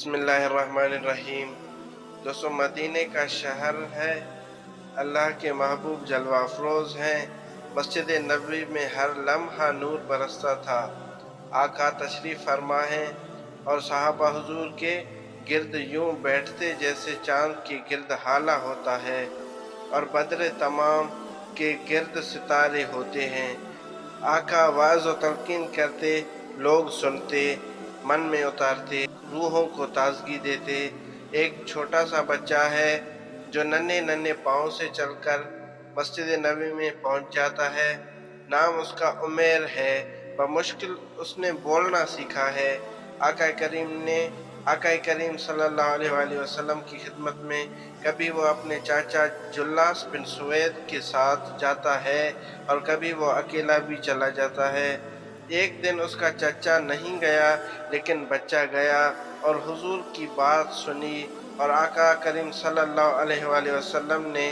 بسم اللہ الرحمن الرحیم۔ دوستو، مدینے کا شہر ہے، اللہ کے محبوب جلوہ افروز ہیں۔ مسجد نبوی میں ہر لمحہ نور برستا تھا۔ آقا تشریف فرما ہیں اور صحابہ حضور کے گرد یوں بیٹھتے جیسے چاند کے گرد ہالہ ہوتا ہے اور بدر تمام کے گرد ستارے ہوتے ہیں۔ آقا واعظ و تلقین کرتے، لوگ سنتے، من میں اتارتے، روحوں کو تازگی دیتے۔ ایک چھوٹا سا بچہ ہے جو ننھے ننھے پاؤں سے چل کر مسجد نبوی میں پہنچ جاتا ہے۔ نام اس کا عمیر ہے۔ بمشکل اس نے بولنا سیکھا ہے۔ آقا کریم صلی اللہ علیہ وآلہ وسلم کی خدمت میں کبھی وہ اپنے چاچا جلاس بن سوید کے ساتھ جاتا ہے اور کبھی وہ اکیلا بھی چلا جاتا ہے۔ ایک دن اس کا چچا نہیں گیا لیکن بچہ گیا اور حضور کی بات سنی، اور آقا کریم صلی اللہ علیہ وآلہ وسلم نے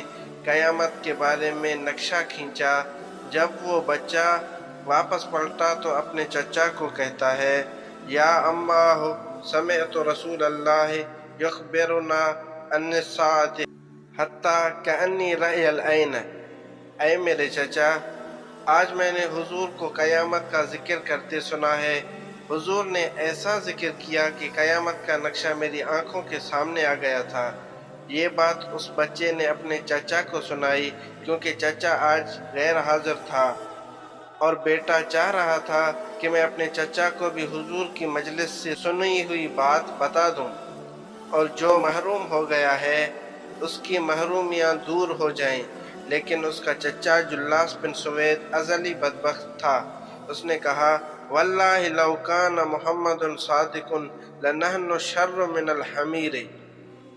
قیامت کے بارے میں نقشہ کھینچا۔ جب وہ بچہ واپس پلٹا تو اپنے چچا کو کہتا ہے، یا اماہ سمعت رسول اللہ یخبرنا عن الساعۃ حتیٰ کأنی رأی العین۔ اے میرے چچا، آج میں نے حضور کو قیامت کا ذکر کرتے سنا ہے۔ حضور نے ایسا ذکر کیا کہ قیامت کا نقشہ میری آنکھوں کے سامنے آ گیا تھا۔ یہ بات اس بچے نے اپنے چچا کو سنائی، کیونکہ چچا آج غیر حاضر تھا اور بیٹا چاہ رہا تھا کہ میں اپنے چچا کو بھی حضور کی مجلس سے سنی ہوئی بات بتا دوں، اور جو محروم ہو گیا ہے اس کی محرومیاں دور ہو جائیں۔ لیکن اس کا چچا جلاس بن سوید ازلی بدبخت تھا۔ اس نے کہا، واللہ لو کان محمد صادق لنحن شر من الحمیر،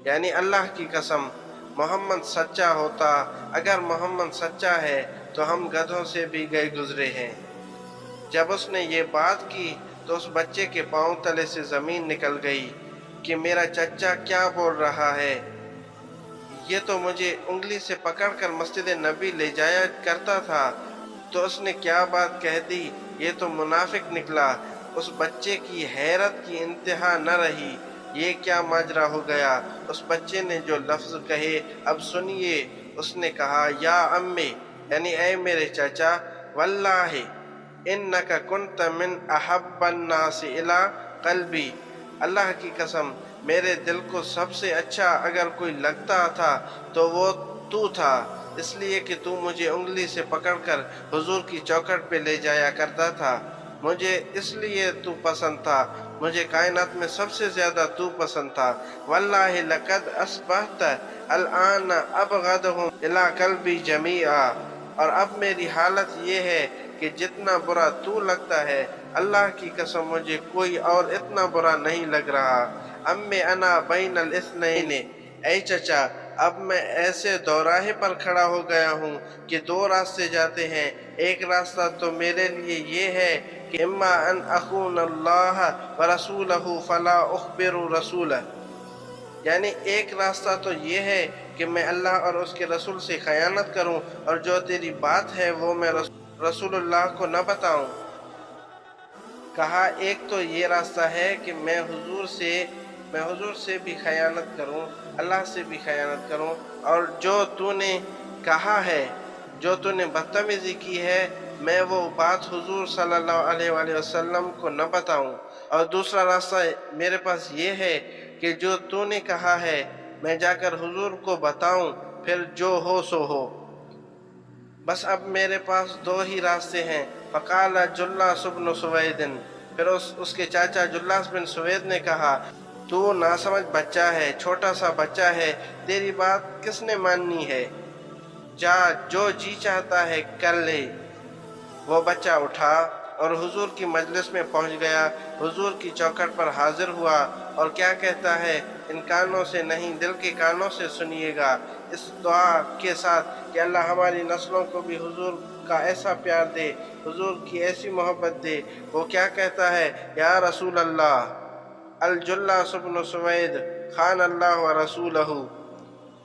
یعنی اللہ کی قسم، محمد سچا ہوتا، اگر محمد سچا ہے تو ہم گدھوں سے بھی گئے گزرے ہیں۔ جب اس نے یہ بات کی تو اس بچے کے پاؤں تلے سے زمین نکل گئی کہ میرا چچا کیا بول رہا ہے، یہ تو مجھے انگلی سے پکڑ کر مسجد نبی لے جایا کرتا تھا، تو اس نے کیا بات کہہ دی، یہ تو منافق نکلا۔ اس بچے کی حیرت کی انتہا نہ رہی، یہ کیا ماجرا ہو گیا۔ اس بچے نے جو لفظ کہے اب سنیے۔ اس نے کہا، یا امی، یعنی اے میرے چچا، واللہ انک کنت من احب الناس الی قلبی، اللہ کی قسم میرے دل کو سب سے اچھا اگر کوئی لگتا تھا تو وہ تو تھا، اس لیے کہ تو مجھے انگلی سے پکڑ کر حضور کی چوکھٹ پہ لے جایا کرتا تھا۔ مجھے اس لیے تو پسند تھا، مجھے کائنات میں سب سے زیادہ تو پسند تھا۔ واللہ لقد اصبحت الآن ابغضهم الی قلبی جمیعا، اور اب میری حالت یہ ہے کہ جتنا برا تو لگتا ہے، اللہ کی قسم مجھے کوئی اور اتنا برا نہیں لگ رہا۔ امی انا بین الاثنین، اے چچا، اب میں ایسے دوراہے پر کھڑا ہو گیا ہوں کہ دو راستے جاتے ہیں۔ ایک راستہ تو میرے لیے یہ ہے کہ اما ان اخون اللہ ورسولہ فلا اخبر رسولہ، یعنی ایک راستہ تو یہ ہے کہ میں اللہ اور اس کے رسول سے خیانت کروں اور جو تیری بات ہے وہ میں رسول اللہ کو نہ بتاؤں۔ کہا، ایک تو یہ راستہ ہے کہ میں حضور سے بھی خیانت کروں، اللہ سے بھی خیانت کروں، اور جو تو نے کہا ہے، جو تو نے بدتمیزی کی ہے، میں وہ بات حضور صلی اللہ علیہ وآلہ وسلم کو نہ بتاؤں۔ اور دوسرا راستہ میرے پاس یہ ہے کہ جو تو نے کہا ہے میں جا کر حضور کو بتاؤں، پھر جو ہو سو ہو۔ بس اب میرے پاس دو ہی راستے ہیں۔ فقال جلاس بن سوید، پھر اس کے چاچا جلاس بن سوید نے کہا، تو ناسمجھ بچہ ہے، چھوٹا سا بچہ ہے، تیری بات کس نے ماننی ہے، جا جو جی چاہتا ہے کر لے۔ وہ بچہ اٹھا اور حضور کی مجلس میں پہنچ گیا، حضور کی چوکھٹ پر حاضر ہوا، اور کیا کہتا ہے، ان کانوں سے نہیں دل کے کانوں سے سنیے گا، اس دعا کے ساتھ کہ اللہ ہماری نسلوں کو بھی حضور کا ایسا پیار دے، حضور کی ایسی محبت دے۔ وہ کیا کہتا ہے، یا رسول اللہ، الجلاس بن سوید خان اللہ و رسولہ،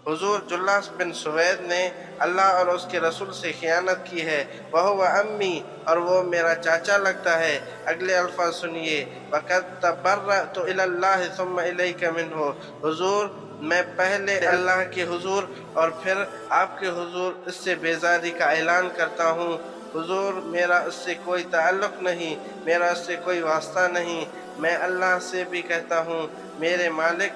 حضور جلاس بن سوید نے اللہ اور اس کے رسول سے خیانت کی ہے، وَهُوَ عَمِّي، اور وہ میرا چاچا لگتا ہے۔ اگلے الفاظ سنیے، وَقَدْ تَبَرَّأْتُ إِلَى اللَّهِ ثُمَّ إِلَيْكَ مِنْهُ، حضور میں پہلے اللہ کے حضور اور پھر آپ کے حضور اس سے بیزاری کا اعلان کرتا ہوں۔ حضور میرا اس سے کوئی تعلق نہیں، میرا اس سے کوئی واسطہ نہیں۔ میں اللہ سے بھی کہتا ہوں، میرے مالک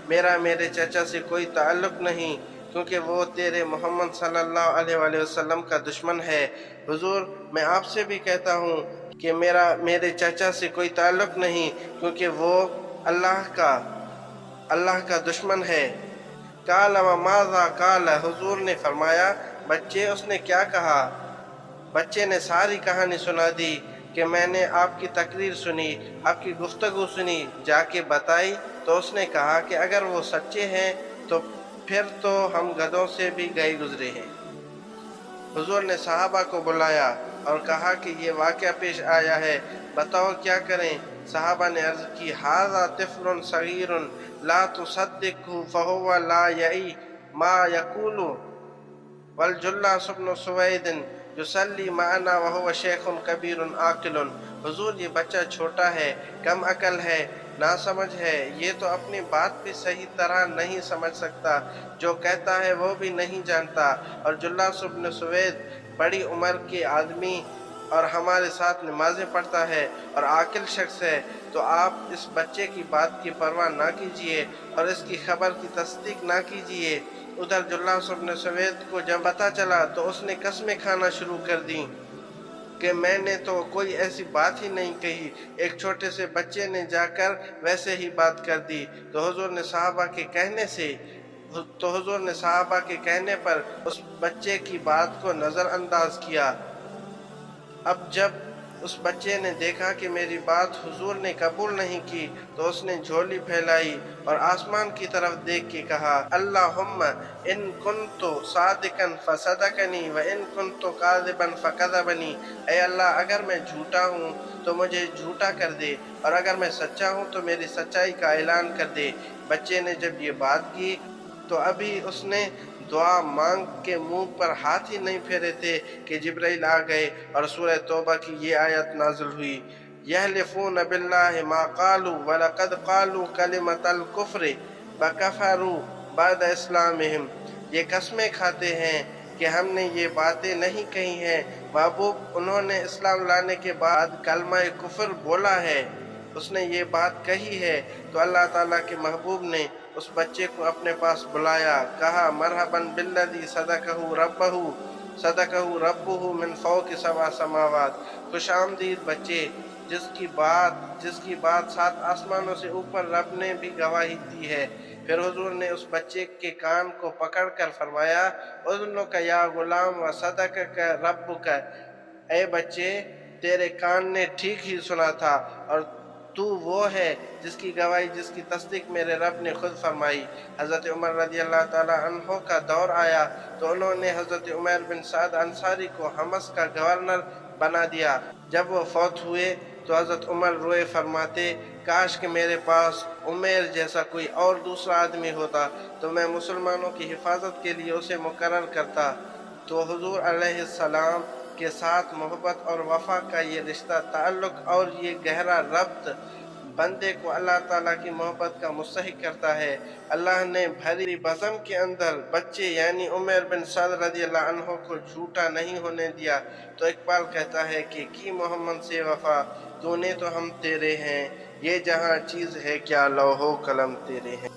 میرا میرے چچا سے کوئی تعلق نہیں، کیونکہ وہ تیرے محمد صلی اللہ علیہ وآلہ وسلم کا دشمن ہے۔ حضور میں آپ سے بھی کہتا ہوں کہ میرے چچا سے کوئی تعلق نہیں، کیونکہ وہ اللہ کا دشمن ہے۔ قال وماذا قال، حضور نے فرمایا، بچے اس نے کیا کہا؟ بچے نے ساری کہانی سنا دی کہ میں نے آپ کی تقریر سنی، آپ کی گفتگو سنی، جا کے بتائی تو اس نے کہا کہ اگر وہ سچے ہیں تو پھر تو ہم گدھوں سے بھی گئے گزرے ہیں۔ حضور نے صحابہ کو بلایا اور کہا کہ یہ واقعہ پیش آیا ہے، بتاؤ کیا کریں؟ صحابہ نے عرض کی، ھذا طفل صغیر لا تصدقه فهو لا یعی ما یقول والجلاس بن سوید یصلی معنا وهو شیخ کبیر عاقل۔ حضور یہ بچہ چھوٹا ہے، کم عقل ہے، ناسمجھ ہے، یہ تو اپنی بات بھی صحیح طرح نہیں سمجھ سکتا، جو کہتا ہے وہ بھی نہیں جانتا، اور جلاس بن سوید بڑی عمر کے آدمی اور ہمارے ساتھ نمازیں پڑھتا ہے اور عاقل شخص ہے، تو آپ اس بچے کی بات کی پرواہ نہ کیجیے اور اس کی خبر کی تصدیق نہ کیجیے۔ ادھر جلاس بن سوید کو جب پتہ چلا تو اس نے قسمیں کھانا شروع کر دیں کہ میں نے تو کوئی ایسی بات ہی نہیں کہی، ایک چھوٹے سے بچے نے جا کر ویسے ہی بات کر دی۔ تو حضور نے صحابہ کے کہنے پر اس بچے کی بات کو نظر انداز کیا۔ اب جب اس بچے نے دیکھا کہ میری بات حضور نے قبول نہیں کی تو اس نے جھولی پھیلائی اور آسمان کی طرف دیکھ کے کہا، اللہم ان کنت صادقا فصدقنی وان کنت کاذبا فکذبنی، اے اللہ اگر میں جھوٹا ہوں تو مجھے جھوٹا کر دے، اور اگر میں سچا ہوں تو میری سچائی کا اعلان کر دے۔ بچے نے جب یہ بات کی تو ابھی اس نے دعا مانگ کے منہ پر ہاتھ ہی نہیں پھیرے تھے کہ جبرائیل آ گئے اور سورہ توبہ کی یہ آیت نازل ہوئی، یحلفون باللہ ما قالوا ولقد قالوا کلمۃ الکفر فکفروا بعد اسلامہم، یہ قسمیں کھاتے ہیں کہ ہم نے یہ باتیں نہیں کہی ہیں، محبوب انہوں نے اسلام لانے کے بعد کلمہ کفر بولا ہے، اس نے یہ بات کہی ہے۔ تو اللہ تعالیٰ کے محبوب نے اس بچے کو اپنے پاس بلایا، کہا، مرحباً بالذی صدقہ ربہ من فوق سبع سماوات، خوش آمدید بچے جس کی بات 7 آسمانوں سے اوپر رب نے بھی گواہی دی ہے۔ پھر حضور نے اس بچے کے کان کو پکڑ کر فرمایا، اذنک یا غلام وصدقک ربک، اے بچے تیرے کان نے ٹھیک ہی سنا تھا اور تو وہ ہے جس کی گواہی، جس کی تصدیق میرے رب نے خود فرمائی۔ حضرت عمر رضی اللہ تعالیٰ عنہ کا دور آیا تو انہوں نے حضرت عمیر بن سعد انصاری کو حمص کا گورنر بنا دیا۔ جب وہ فوت ہوئے تو حضرت عمر روئے فرماتے، کاش کہ میرے پاس عمیر جیسا کوئی اور دوسرا آدمی ہوتا تو میں مسلمانوں کی حفاظت کے لیے اسے مقرر کرتا۔ تو حضور علیہ السلام کے ساتھ محبت اور وفا کا یہ رشتہ تعلق اور یہ گہرا ربط بندے کو اللہ تعالیٰ کی محبت کا مستحق کرتا ہے۔ اللہ نے بھری بزم کے اندر بچے یعنی عمیر بن سعد رضی اللہ عنہ کو جھوٹا نہیں ہونے دیا۔ تو اقبال کہتا ہے کہ کی محمد سے وفا، تو نے تو ہم تیرے ہیں، یہ جہاں چیز ہے کیا لوح و قلم تیرے ہیں۔